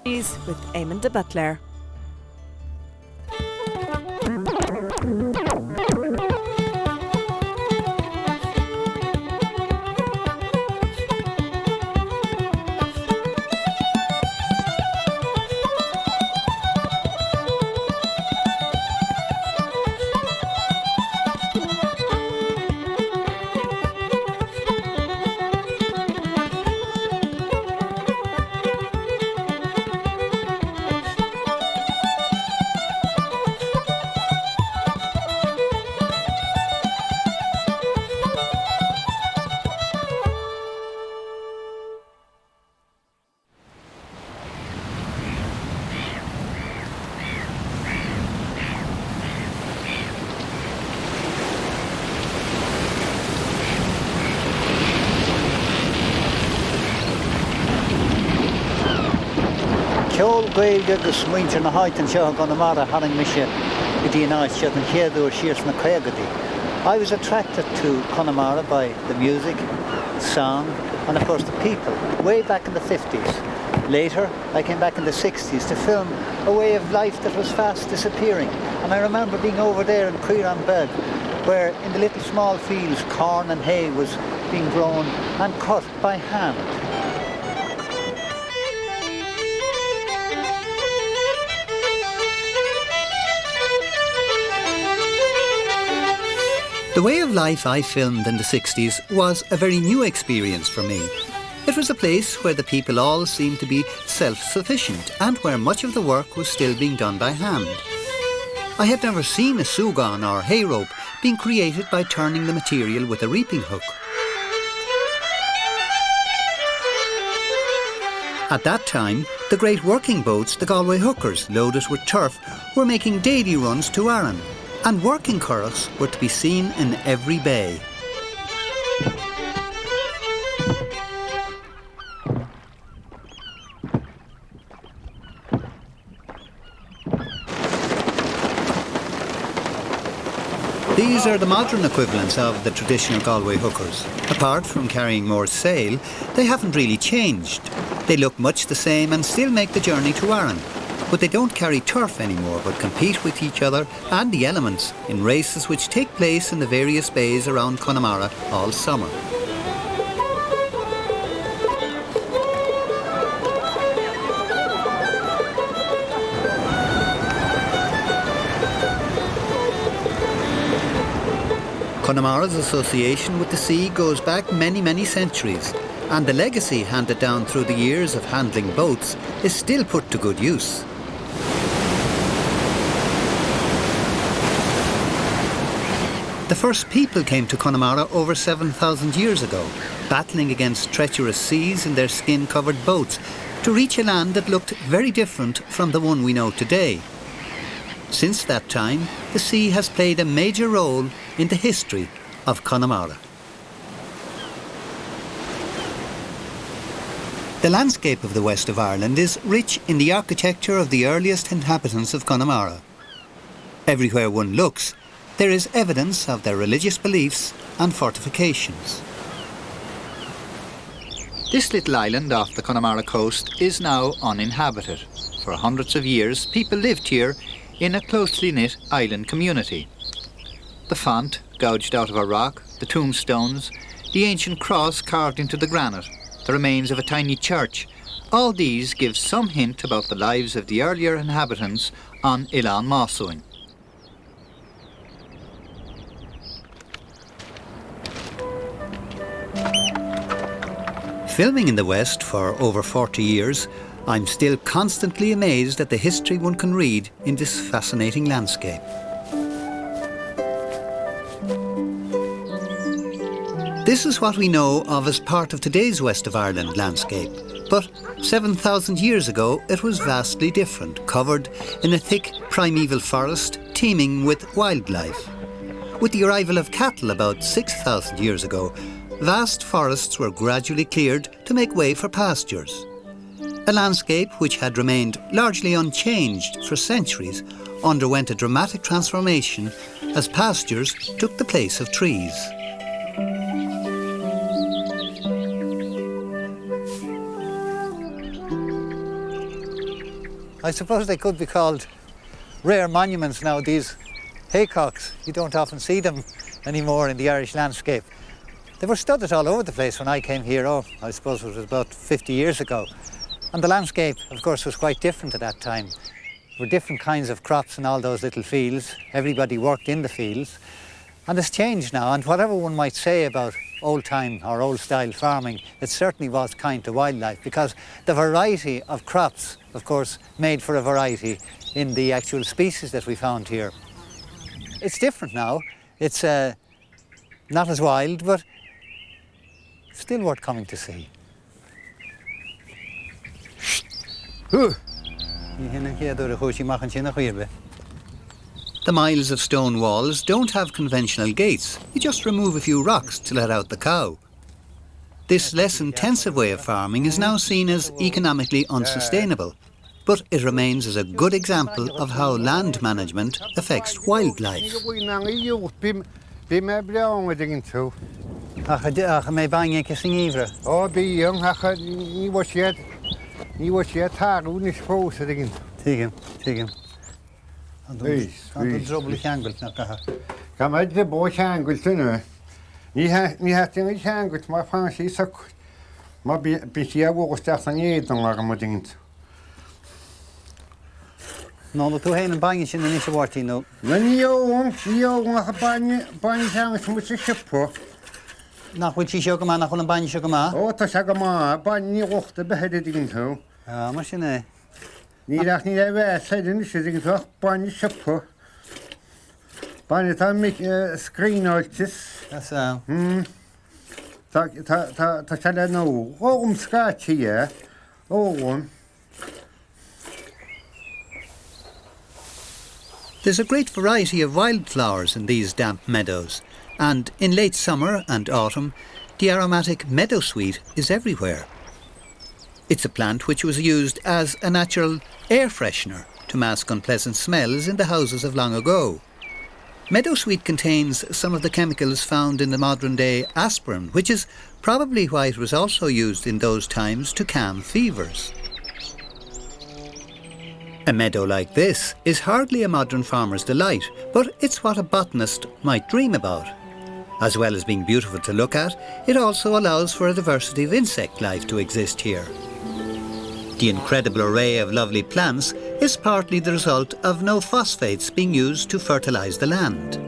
with Amon de Buitle. Ceol Gaeilge agus muintir na háit an seo Conamara haring mise I dtí an áit seo an chéadú siars na cagadí. I was attracted to Conamara by the music, song and of course the people, way back in the 50s. Later, I came back in the 60s to film a way of life that was fast disappearing. And I remember being over there in Cuiran Bed, where in the little small fields corn and hay was being grown and cut by hand. The way of life I filmed in the 60s was a very new experience for me. It was a place where the people all seemed to be self-sufficient and where much of the work was still being done by hand. I had never seen a sugan or hay rope being created by turning the material with a reaping hook. At that time, the great working boats, the Galway hookers, loaded with turf, were making daily runs to Arran, and working curraghs were to be seen in every bay. These are the modern equivalents of the traditional Galway hookers. Apart from carrying more sail, they haven't really changed. They look much the same and still make the journey to Arran. But they don't carry turf anymore, but compete with each other and the elements in races which take place in the various bays around Conamara all summer. Conamara's association with the sea goes back many, many centuries, and the legacy handed down through the years of handling boats is still put to good use. The first people came to Conamara over 7,000 years ago, battling against treacherous seas in their skin-covered boats to reach a land that looked very different from the one we know today. Since that time, the sea has played a major role in the history of Conamara. The landscape of the west of Ireland is rich in the architecture of the earliest inhabitants of Conamara. Everywhere one looks, there is evidence of their religious beliefs and fortifications. This little island off the Conamara coast is now uninhabited. For hundreds of years, people lived here in a closely knit island community. The font gouged out of a rock, the tombstones, the ancient cross carved into the granite, the remains of a tiny church, all these give some hint about the lives of the earlier inhabitants on Ilan Másúin. Filming in the West for over 40 years, I'm still constantly amazed at the history one can read in this fascinating landscape. This is what we know of as part of today's West of Ireland landscape, but 7,000 years ago it was vastly different, covered in a thick primeval forest teeming with wildlife. With the arrival of cattle about 6,000 years ago, vast forests were gradually cleared to make way for pastures. A landscape which had remained largely unchanged for centuries underwent a dramatic transformation as pastures took the place of trees. I suppose they could be called rare monuments now, these haycocks. You don't often see them anymore in the Irish landscape. They were studded all over the place when I came here, I suppose it was about 50 years ago. And the landscape, of course, was quite different at that time. There were different kinds of crops in all those little fields. Everybody worked in the fields. And it's changed now, and whatever one might say about old-time or old-style farming, it certainly was kind to wildlife, because the variety of crops, of course, made for a variety in the actual species that we found here. It's different now. It's not as wild, but still worth coming to see. The miles of stone walls don't have conventional gates. You just remove a few rocks to let out the cow. This less intensive way of farming is now seen as economically unsustainable, but it remains as a good example of how land management affects wildlife. No, tú hén an bain sin an ishe wartí no. Nach bhfuil tí seo go má nach chun an bain seo go má? Ó, tá se go má, bain ní ochta beheadid igin tú. Mar sin é. Ní rach ní le bheith saidin is igin tú, bain sipo. Bain tá mic screenoltis. That's Tá se le nó. Ógum scátí é. Ógum. There's a great variety of wildflowers in these damp meadows, and in late summer and autumn, the aromatic meadowsweet is everywhere. It's a plant which was used as a natural air freshener to mask unpleasant smells in the houses of long ago. Meadowsweet contains some of the chemicals found in the modern-day aspirin, which is probably why it was also used in those times to calm fevers. A meadow like this is hardly a modern farmer's delight, but it's what a botanist might dream about. As well as being beautiful to look at, it also allows for a diversity of insect life to exist here. The incredible array of lovely plants is partly the result of no phosphates being used to fertilise the land.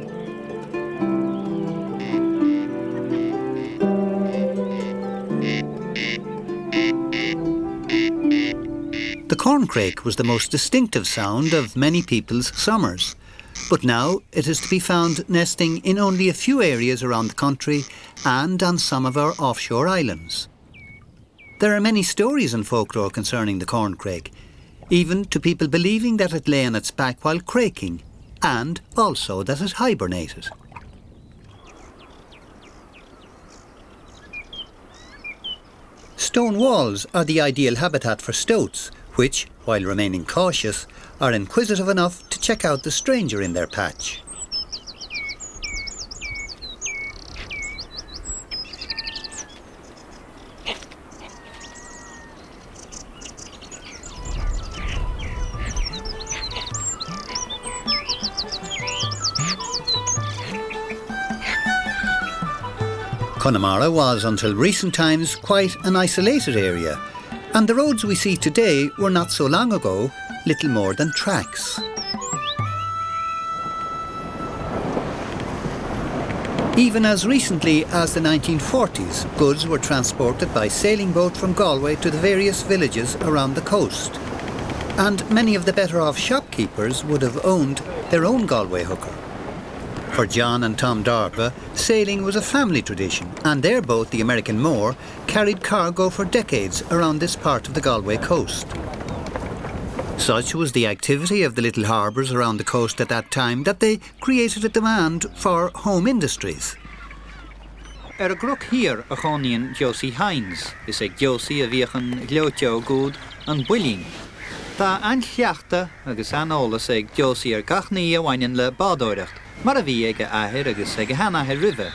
The corncrake was the most distinctive sound of many people's summers, but now it is to be found nesting in only a few areas around the country and on some of our offshore islands. There are many stories and folklore concerning the corncrake, even to people believing that it lay on its back while craking, and also that it hibernated. Stone walls are the ideal habitat for stoats, which, while remaining cautious, are inquisitive enough to check out the stranger in their patch. Conamara was, until recent times, quite an isolated area, and the roads we see today were not so long ago little more than tracks. Even as recently as the 1940s, goods were transported by sailing boat from Galway to the various villages around the coast. And many of the better-off shopkeepers would have owned their own Galway hooker. For John and Tom Darpa, sailing was a family tradition, and their boat, the American Moor, carried cargo for decades around this part of the Galway coast. Such was the activity of the little harbours around the coast at that time that they created a demand for home industries. A grúch hir a choníonn Josie Hines, is ag Josie a bhíochan gleoteo gúd an builín. Tá anchleachta agus anolalas ag Josie ar gachnaí a bhaineann le bádóireacht, mar a bhí ag a ahir agus ag a hanaithe rive.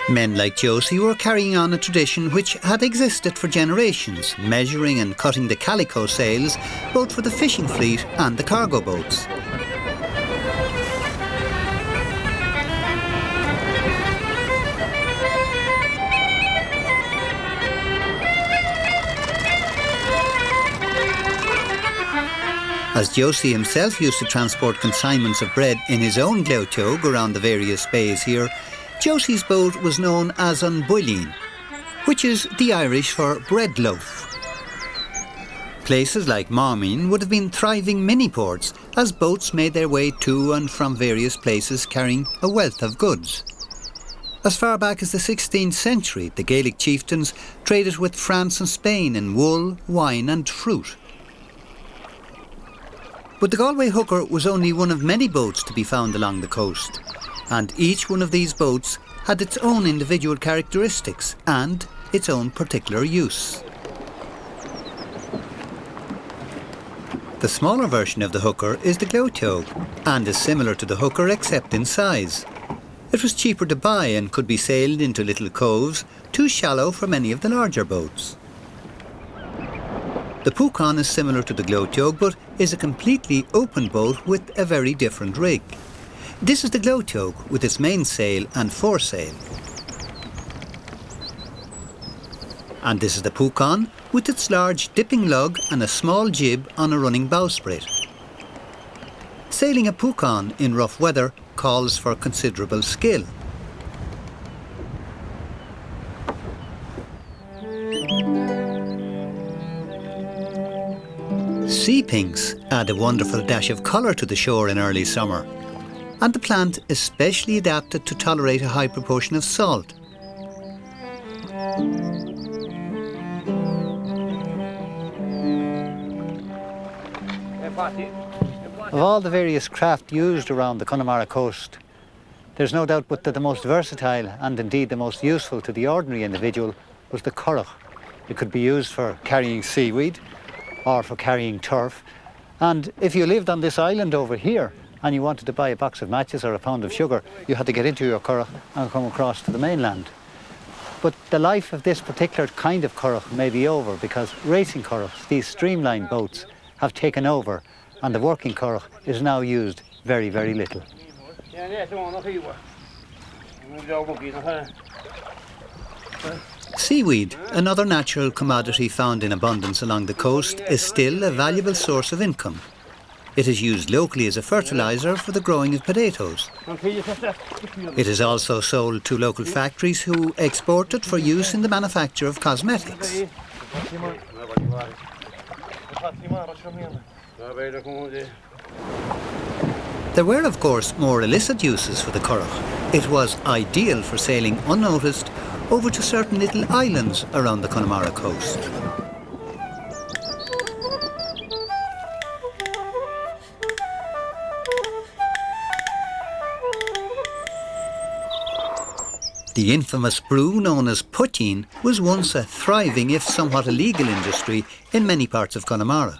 Men like Josie were carrying on a tradition which had existed for generations, measuring and cutting the calico sails both for the fishing fleet and the cargo boats. As Josie himself used to transport consignments of bread in his own gleoteog around the various bays here, Josie's boat was known as an Buitle, which is the Irish for bread loaf. Places like Marmine would have been thriving mini-ports as boats made their way to and from various places carrying a wealth of goods. As far back as the 16th century, the Gaelic chieftains traded with France and Spain in wool, wine and fruit. But the Galway hooker was only one of many boats to be found along the coast, and each one of these boats had its own individual characteristics and its own particular use. The smaller version of the hooker is the gleoteog and is similar to the hooker except in size. It was cheaper to buy and could be sailed into little coves, too shallow for many of the larger boats. The Pucon is similar to the gleoteog but is a completely open boat with a very different rig. This is the gleoteog with its mainsail and foresail. And this is the Pucon with its large dipping lug and a small jib on a running bowsprit. Sailing a Pucon in rough weather calls for considerable skill. Sea pinks add a wonderful dash of colour to the shore in early summer, and the plant is specially adapted to tolerate a high proportion of salt. Of all the various craft used around the Conamara coast, there's no doubt but that the most versatile and indeed the most useful to the ordinary individual was the curragh. It could be used for carrying seaweed or for carrying turf. And if you lived on this island over here and you wanted to buy a box of matches or a pound of sugar, you had to get into your curragh and come across to the mainland. But the life of this particular kind of curragh may be over because racing curraghs, these streamlined boats, have taken over and the working curragh is now used very, very little. Seaweed, another natural commodity found in abundance along the coast, is still a valuable source of income. It is used locally as a fertiliser for the growing of potatoes. It is also sold to local factories who export it for use in the manufacture of cosmetics. There were, of course, more illicit uses for the curragh. It was ideal for sailing unnoticed over to certain little islands around the Conamara coast. The infamous brew known as poteen was once a thriving, if somewhat illegal, industry in many parts of Conamara.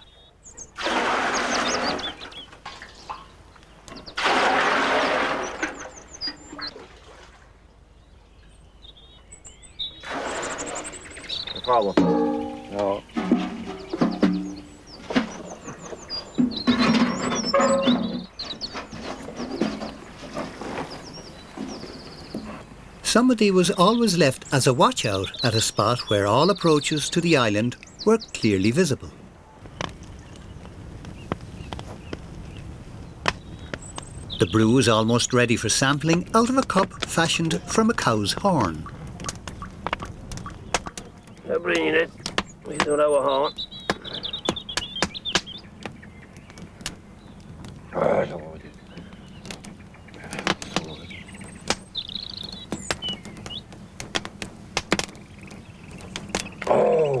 No. Somebody was always left as a watch-out at a spot where all approaches to the island were clearly visible. The brew is almost ready for sampling out of a cup fashioned from a cow's horn. Bringing it. We don't have a horn. Oh.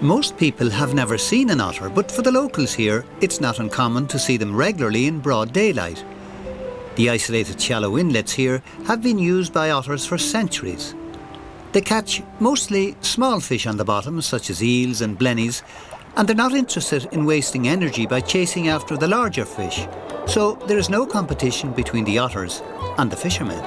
Most people have never seen an otter, but for the locals here, it's not uncommon to see them regularly in broad daylight. The isolated shallow inlets here have been used by otters for centuries. They catch mostly small fish on the bottom, such as eels and blennies, and they're not interested in wasting energy by chasing after the larger fish. So there is no competition between the otters and the fishermen.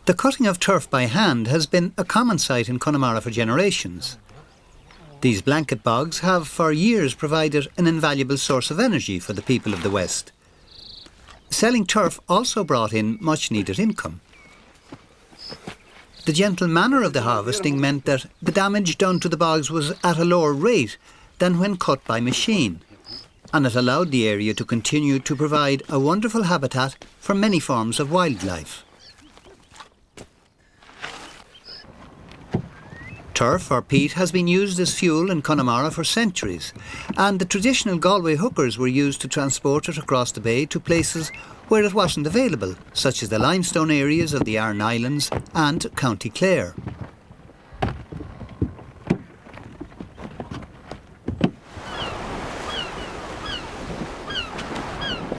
The cutting of turf by hand has been a common sight in Conamara for generations. These blanket bogs have for years provided an invaluable source of energy for the people of the West. Selling turf also brought in much needed income. The gentle manner of the harvesting meant that the damage done to the bogs was at a lower rate than when cut by machine, and it allowed the area to continue to provide a wonderful habitat for many forms of wildlife. Turf or peat has been used as fuel in Conamara for centuries, and the traditional Galway hookers were used to transport it across the bay to places where it wasn't available, such as the limestone areas of the Aran Islands and County Clare.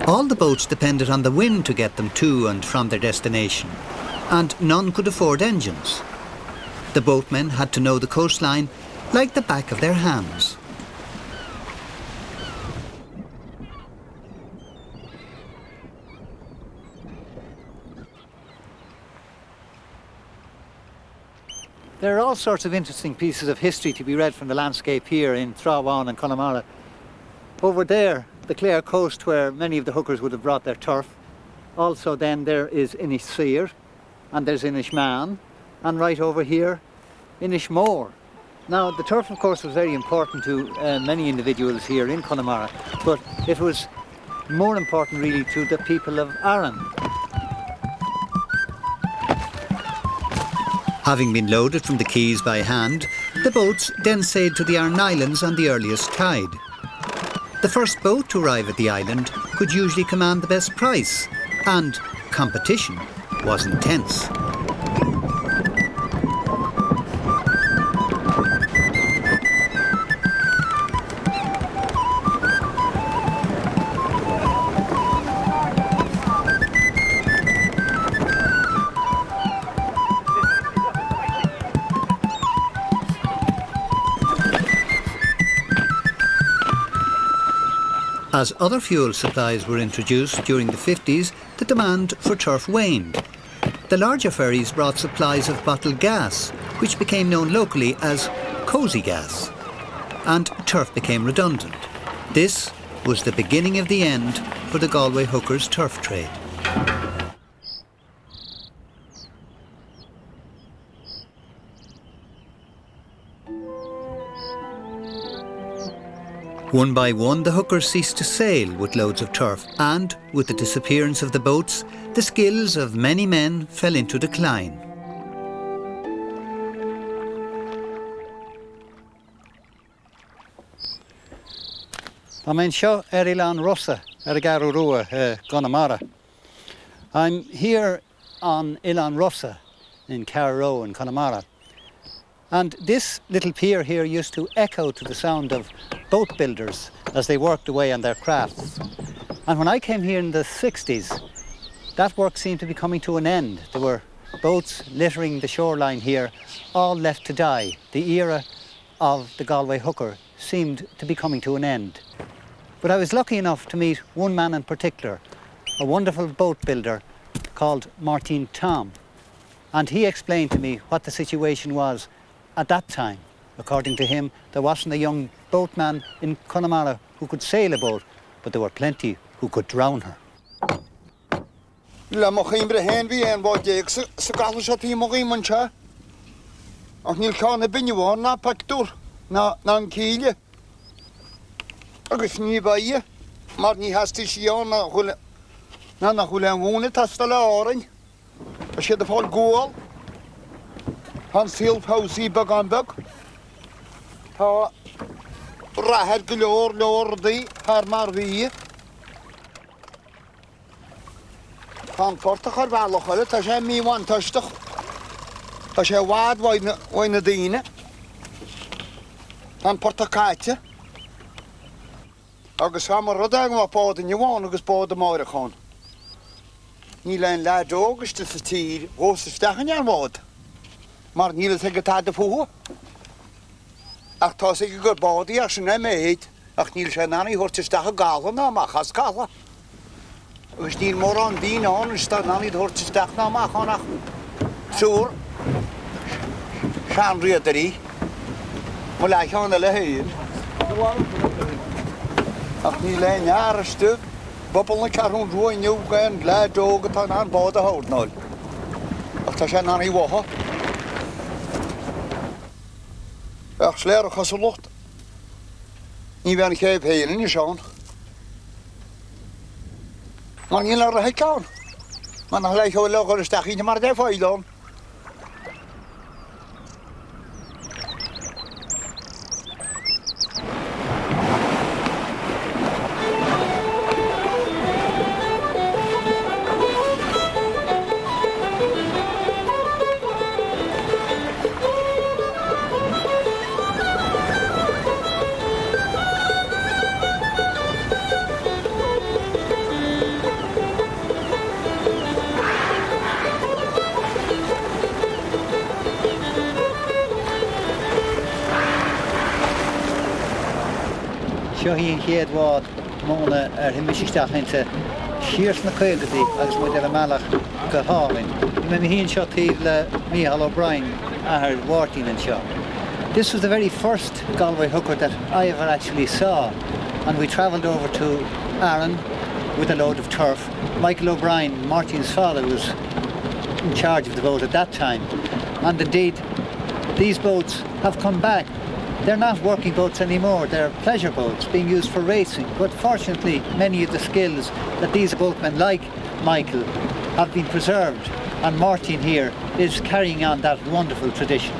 All the boats depended on the wind to get them to and from their destination, and none could afford engines. The boatmen had to know the coastline like the back of their hands. There are all sorts of interesting pieces of history to be read from the landscape here in Thrawan and Conamara. Over there, the Clare coast, where many of the hookers would have brought their turf. Also then there is Inishseer, and there's Inishman, and right over here, Inishmore. Now, the turf, of course, was very important to many individuals here in Conamara, but it was more important really to the people of Aran. Having been loaded from the quays by hand, the boats then sailed to the Aran Islands on the earliest tide. The first boat to arrive at the island could usually command the best price, and competition was intense. As other fuel supplies were introduced during the 50s, the demand for turf waned. The larger ferries brought supplies of bottled gas, which became known locally as cosy gas, and turf became redundant. This was the beginning of the end for the Galway hookers' turf trade. One by one, the hookers ceased to sail with loads of turf, and with the disappearance of the boats, the skills of many men fell into decline. I'm seo Ilan Russa, Garú Rua, Conamara. I'm here on Ilan Russa in Carrow in Conamara. And this little pier here used to echo to the sound of boat builders as they worked away on their crafts. And when I came here in the 60s, that work seemed to be coming to an end. There were boats littering the shoreline here, all left to die. The era of the Galway hooker seemed to be coming to an end. But I was lucky enough to meet one man in particular, a wonderful boat builder called Martin Tom. And he explained to me what the situation was at that time. According to him, there wasn't a young boatman in Conamara who could sail a boat, but there were plenty who could drown her. La mochimbre hen vi en wat ik se galsat hi mochimancha. Ach nil kan binnewan na paktur na kiele. Agus ni baie, maar ni hasti shion na hule na hule wonen tastala oren. As je de vol goal. Han silf housie bag on bag. Ta rahed glor di har mar vi. Kan portakar valachale ta sé mi wan tastach. Ta sé wad waina dine. Kan portakaatje. Agus hamar rodag ma pod in jwan agus bod mar gaan. Ní lein la dogus te tír os stachen jaar wad. Maar níle se getá de fu. Ach tá sé gur body ach sin méid ach níl sé naní horte stacha galan na machas gala. Agus níl mór an dín an sta naní horte stach na machach. Súr. Sean riadarí. Mo le cheanna le héir. Ach ní lein jaar stuk. Bobbel na carún roin new gan le dógat an bod a hordnol. Ach tá sé naní waha. Ach sleer gas lucht. Ní ben geef heen in Sean. Maar nie naar de kan. Maar dan gelijk gewoon logo de stachie maar daar voor je dan. Seo híon chéad bhád móna himimiisteach inte siars na chuigeí agus mu ar meach go háin. Mé híonn seo tíomh le Micheál O'Brien ahar Wartín and seo. This was the very first Galway hooker that I ever actually saw, and we travelled over to Arran with a load of turf. Michael O'Brien, Martin's father, was in charge of the boat at that time, and indeed these boats have come back. They're not working boats anymore, they're pleasure boats being used for racing, but fortunately many of the skills that these boatmen like Michael have been preserved, and Martin here is carrying on that wonderful tradition.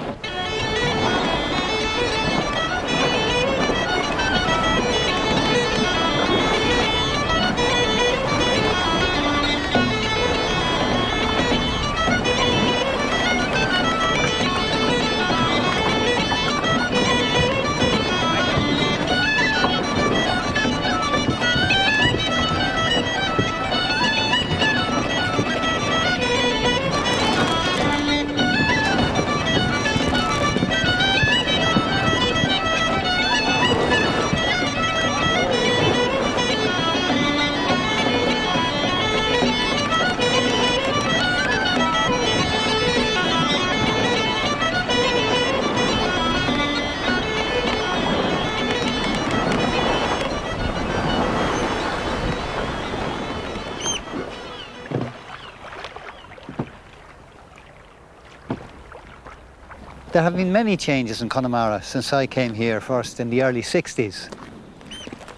There have been many changes in Conamara since I came here first in the early 60s.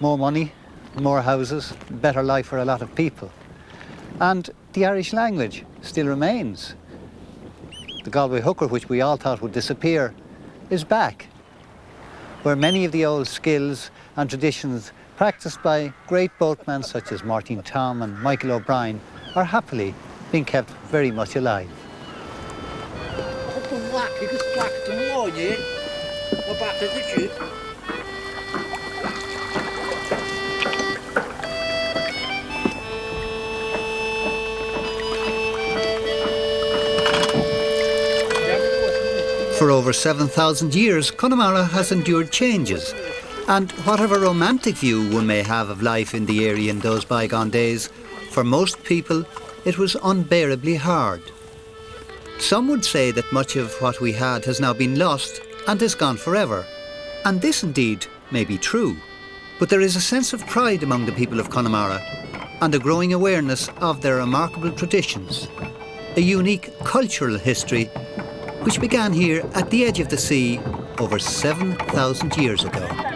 More money, more houses, better life for a lot of people. And the Irish language still remains. The Galway hooker, which we all thought would disappear, is back, where many of the old skills and traditions practiced by great boatmen such as Martin Tom and Michael O'Brien are happily being kept very much alive. For over 7,000 years, Conamara has endured changes. And whatever romantic view one may have of life in the area in those bygone days, for most people it was unbearably hard. Some would say that much of what we had has now been lost and is gone forever. And this indeed may be true. But there is a sense of pride among the people of Conamara and a growing awareness of their remarkable traditions, a unique cultural history which began here at the edge of the sea over 7,000 years ago.